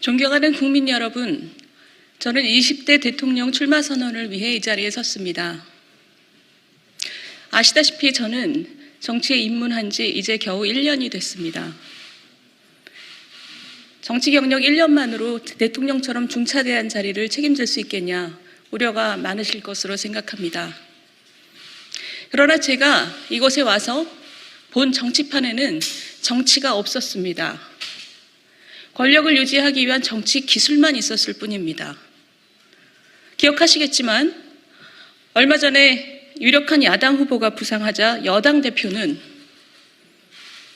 존경하는 국민 여러분, 저는 20대 대통령 출마 선언을 위해 이 자리에 섰습니다. 아시다시피 저는 정치에 입문한 지 이제 겨우 1년이 됐습니다. 정치 경력 1년만으로 대통령처럼 중차대한 자리를 책임질 수 있겠냐 우려가 많으실 것으로 생각합니다. 그러나 제가 이곳에 와서 본 정치판에는 정치가 없었습니다. 권력을 유지하기 위한 정치 기술만 있었을 뿐입니다. 기억하시겠지만 얼마 전에 유력한 야당 후보가 부상하자 여당 대표는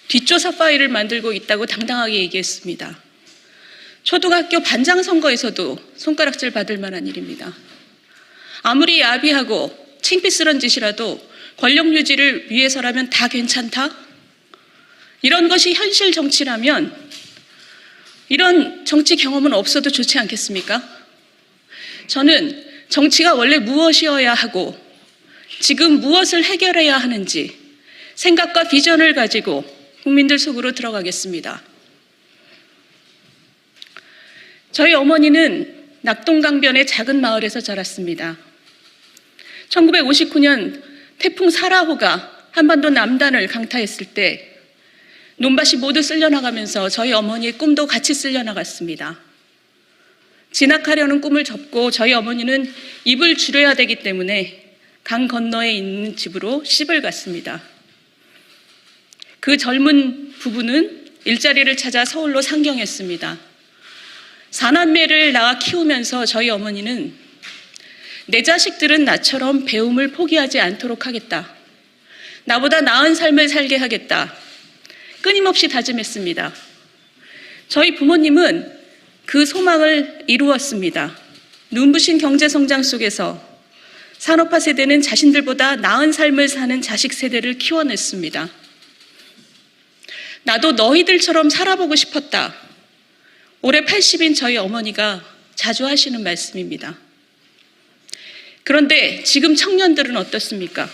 뒷조사 파일을 만들고 있다고 당당하게 얘기했습니다. 초등학교 반장 선거에서도 손가락질 받을 만한 일입니다. 아무리 야비하고 창피스러운 짓이라도 권력 유지를 위해서라면 다 괜찮다? 이런 것이 현실 정치라면 이런 정치 경험은 없어도 좋지 않겠습니까? 저는 정치가 원래 무엇이어야 하고 지금 무엇을 해결해야 하는지 생각과 비전을 가지고 국민들 속으로 들어가겠습니다. 저희 어머니는 낙동강변의 작은 마을에서 자랐습니다. 1959년 태풍 사라호가 한반도 남단을 강타했을 때 논밭이 모두 쓸려나가면서 저희 어머니의 꿈도 같이 쓸려나갔습니다. 진학하려는 꿈을 접고 저희 어머니는 입을 줄여야 되기 때문에 강 건너에 있는 집으로 시집을 갔습니다. 그 젊은 부부는 일자리를 찾아 서울로 상경했습니다. 사남매를 낳아 키우면서 저희 어머니는 내 자식들은 나처럼 배움을 포기하지 않도록 하겠다. 나보다 나은 삶을 살게 하겠다. 끊임없이 다짐했습니다. 저희 부모님은 그 소망을 이루었습니다. 눈부신 경제성장 속에서 산업화 세대는 자신들보다 나은 삶을 사는 자식 세대를 키워냈습니다. 나도 너희들처럼 살아보고 싶었다. 올해 80인 저희 어머니가 자주 하시는 말씀입니다. 그런데 지금 청년들은 어떻습니까?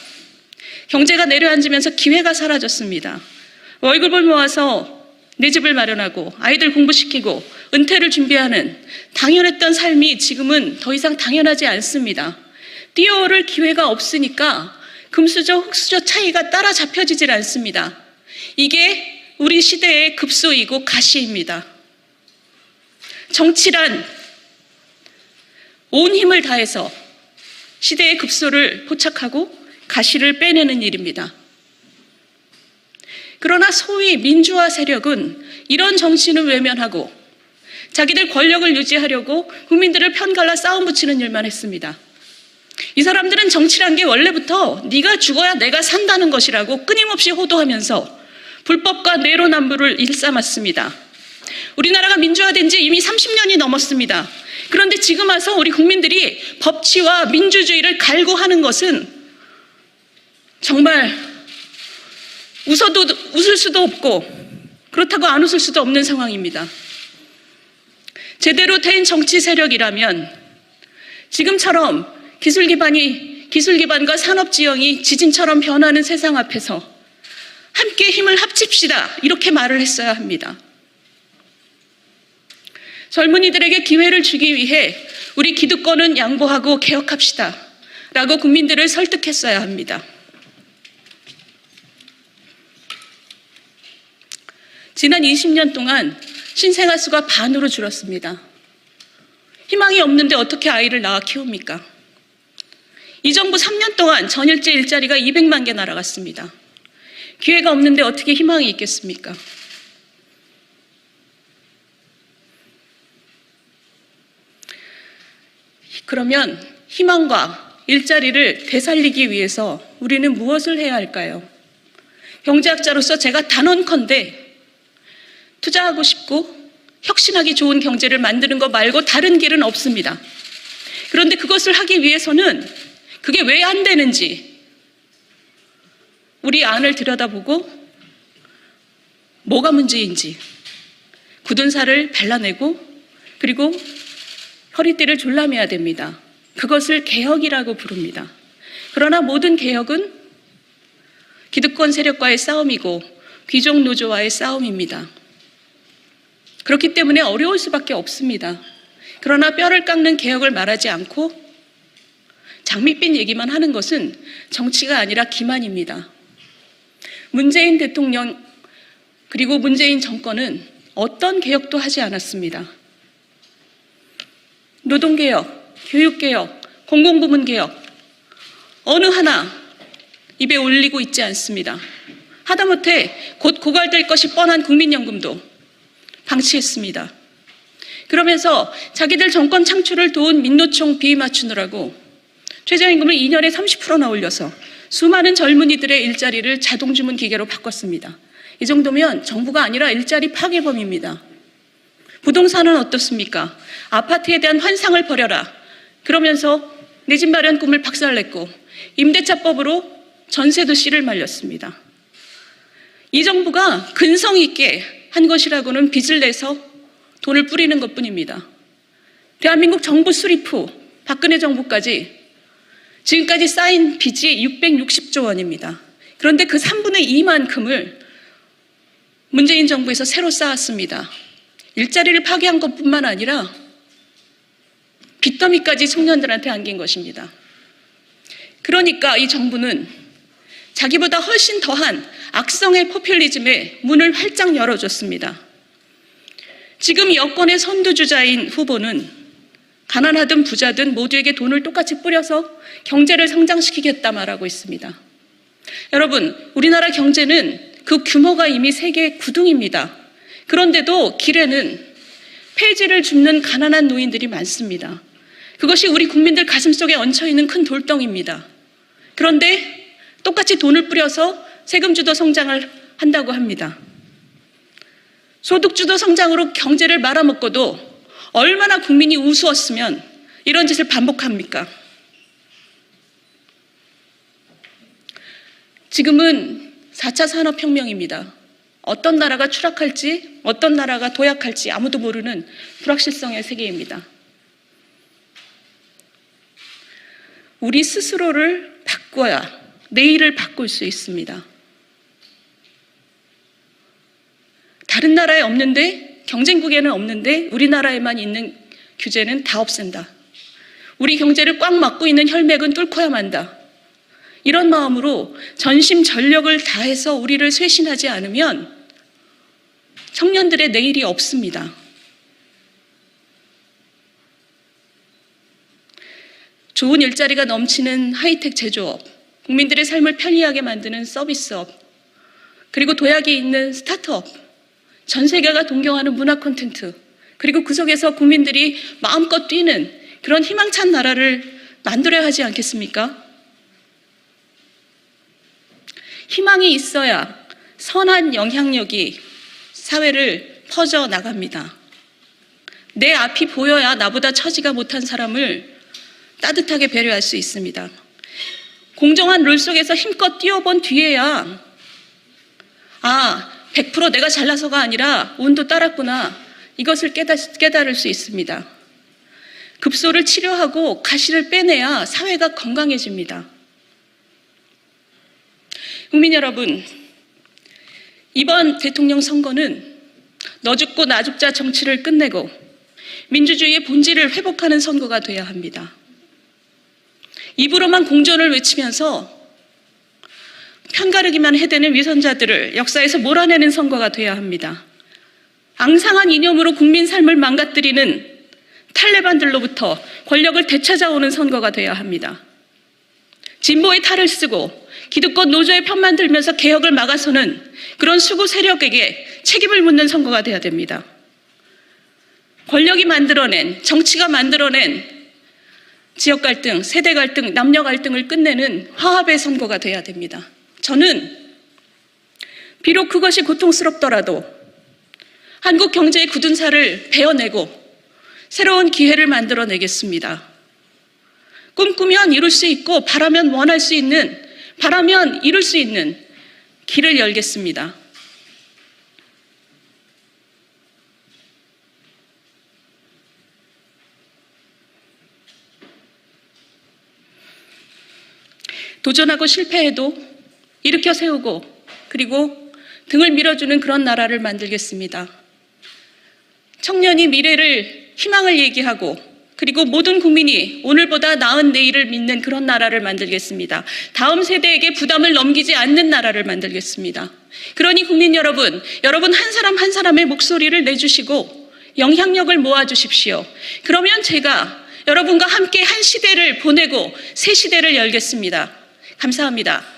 경제가 내려앉으면서 기회가 사라졌습니다. 월급을 모아서 내 집을 마련하고 아이들 공부시키고 은퇴를 준비하는 당연했던 삶이 지금은 더 이상 당연하지 않습니다. 뛰어오를 기회가 없으니까 금수저, 흙수저 차이가 따라잡혀지질 않습니다. 이게 우리 시대의 급소이고 가시입니다. 정치란 온 힘을 다해서 시대의 급소를 포착하고 가시를 빼내는 일입니다. 그러나 소위 민주화 세력은 이런 정치는 외면하고 자기들 권력을 유지하려고 국민들을 편갈라 싸움 붙이는 일만 했습니다. 이 사람들은 정치란 게 원래부터 네가 죽어야 내가 산다는 것이라고 끊임없이 호도하면서 불법과 내로남불을 일삼았습니다. 우리나라가 민주화된 지 이미 30년이 넘었습니다. 그런데 지금 와서 우리 국민들이 법치와 민주주의를 갈구하는 것은 정말 웃을 수도 없고 그렇다고 안 웃을 수도 없는 상황입니다. 제대로 된 정치 세력이라면 지금처럼 기술 기반과 산업 지형이 지진처럼 변하는 세상 앞에서 함께 힘을 합칩시다 이렇게 말을 했어야 합니다. 젊은이들에게 기회를 주기 위해 우리 기득권은 양보하고 개혁합시다 라고 국민들을 설득했어야 합니다. 지난 20년 동안 신생아 수가 반으로 줄었습니다. 희망이 없는데 어떻게 아이를 낳아 키웁니까? 이 정부 3년 동안 전일제 일자리가 200만 개 날아갔습니다. 기회가 없는데 어떻게 희망이 있겠습니까? 그러면 희망과 일자리를 되살리기 위해서 우리는 무엇을 해야 할까요? 경제학자로서 제가 단언컨대 투자하고 싶고 혁신하기 좋은 경제를 만드는 것 말고 다른 길은 없습니다. 그런데 그것을 하기 위해서는 그게 왜 안 되는지 우리 안을 들여다보고 뭐가 문제인지 굳은 살을 발라내고 그리고 허리띠를 졸라매야 됩니다. 그것을 개혁이라고 부릅니다. 그러나 모든 개혁은 기득권 세력과의 싸움이고 귀족 노조와의 싸움입니다. 그렇기 때문에 어려울 수밖에 없습니다. 그러나 뼈를 깎는 개혁을 말하지 않고 장밋빛 얘기만 하는 것은 정치가 아니라 기만입니다. 문재인 대통령 그리고 문재인 정권은 어떤 개혁도 하지 않았습니다. 노동개혁, 교육개혁, 공공부문 개혁 어느 하나 입에 올리고 있지 않습니다. 하다못해 곧 고갈될 것이 뻔한 국민연금도 방치했습니다. 그러면서 자기들 정권 창출을 도운 민노총 비위 맞추느라고 최저임금을 2년에 30%나 올려서 수많은 젊은이들의 일자리를 자동주문 기계로 바꿨습니다. 이 정도면 정부가 아니라 일자리 파괴범입니다. 부동산은 어떻습니까? 아파트에 대한 환상을 버려라. 그러면서 내 집 마련 꿈을 박살냈고 임대차법으로 전세도 씨를 말렸습니다. 이 정부가 근성 있게 한 것이라고는 빚을 내서 돈을 뿌리는 것뿐입니다. 대한민국 정부 수립 후 박근혜 정부까지 지금까지 쌓인 빚이 660조 원입니다. 그런데 그 3분의 2만큼을 문재인 정부에서 새로 쌓았습니다. 일자리를 파괴한 것뿐만 아니라 빚더미까지 청년들한테 안긴 것입니다. 그러니까 이 정부는 자기보다 훨씬 더한 악성의 포퓰리즘에 문을 활짝 열어줬습니다. 지금 여권의 선두주자인 후보는 가난하든 부자든 모두에게 돈을 똑같이 뿌려서 경제를 성장시키겠다 말하고 있습니다. 여러분, 우리나라 경제는 그 규모가 이미 세계 9등입니다. 그런데도 길에는 폐지를 줍는 가난한 노인들이 많습니다. 그것이 우리 국민들 가슴속에 얹혀있는 큰 돌덩이입니다. 그런데 똑같이 돈을 뿌려서 세금주도 성장을 한다고 합니다. 소득주도 성장으로 경제를 말아먹고도 얼마나 국민이 우스웠으면 이런 짓을 반복합니까? 지금은 4차 산업혁명입니다. 어떤 나라가 추락할지, 어떤 나라가 도약할지 아무도 모르는 불확실성의 세계입니다. 우리 스스로를 바꿔야 내일을 바꿀 수 있습니다. 다른 나라에 없는데, 경쟁국에는 없는데 우리나라에만 있는 규제는 다 없앤다. 우리 경제를 꽉 막고 있는 혈맥은 뚫고야 만다. 이런 마음으로 전심전력을 다해서 우리를 쇄신하지 않으면 청년들의 내일이 없습니다. 좋은 일자리가 넘치는 하이텍 제조업, 국민들의 삶을 편리하게 만드는 서비스업, 그리고 도약이 있는 스타트업, 전 세계가 동경하는 문화 콘텐츠, 그리고 그 속에서 국민들이 마음껏 뛰는 그런 희망찬 나라를 만들어야 하지 않겠습니까? 희망이 있어야 선한 영향력이 사회를 퍼져나갑니다. 내 앞이 보여야 나보다 처지가 못한 사람을 따뜻하게 배려할 수 있습니다. 공정한 룰 속에서 힘껏 뛰어본 뒤에야 100% 내가 잘나서가 아니라 운도 따랐구나, 이것을 깨달을 수 있습니다. 급소를 치료하고 가시를 빼내야 사회가 건강해집니다. 국민 여러분, 이번 대통령 선거는 너 죽고 나 죽자 정치를 끝내고 민주주의의 본질을 회복하는 선거가 돼야 합니다. 입으로만 공존을 외치면서 편가르기만 해대는 위선자들을 역사에서 몰아내는 선거가 돼야 합니다. 앙상한 이념으로 국민 삶을 망가뜨리는 탈레반들로부터 권력을 되찾아오는 선거가 돼야 합니다. 진보의 탈을 쓰고 기득권 노조의 편만 들면서 개혁을 막아서는 그런 수구 세력에게 책임을 묻는 선거가 돼야 됩니다. 권력이 만들어낸, 정치가 만들어낸 지역 갈등, 세대 갈등, 남녀 갈등을 끝내는 화합의 선거가 돼야 됩니다. 저는 비록 그것이 고통스럽더라도 한국 경제의 굳은 살을 베어내고 새로운 기회를 만들어내겠습니다. 꿈꾸면 이룰 수 있고 바라면 원할 수 있는, 바라면 이룰 수 있는 길을 열겠습니다. 도전하고 실패해도 일으켜 세우고 그리고 등을 밀어주는 그런 나라를 만들겠습니다. 청년이 미래를, 희망을 얘기하고 그리고 모든 국민이 오늘보다 나은 내일을 믿는 그런 나라를 만들겠습니다. 다음 세대에게 부담을 넘기지 않는 나라를 만들겠습니다. 그러니 국민 여러분, 여러분 한 사람 한 사람의 목소리를 내주시고 영향력을 모아주십시오. 그러면 제가 여러분과 함께 한 시대를 보내고 새 시대를 열겠습니다. 감사합니다.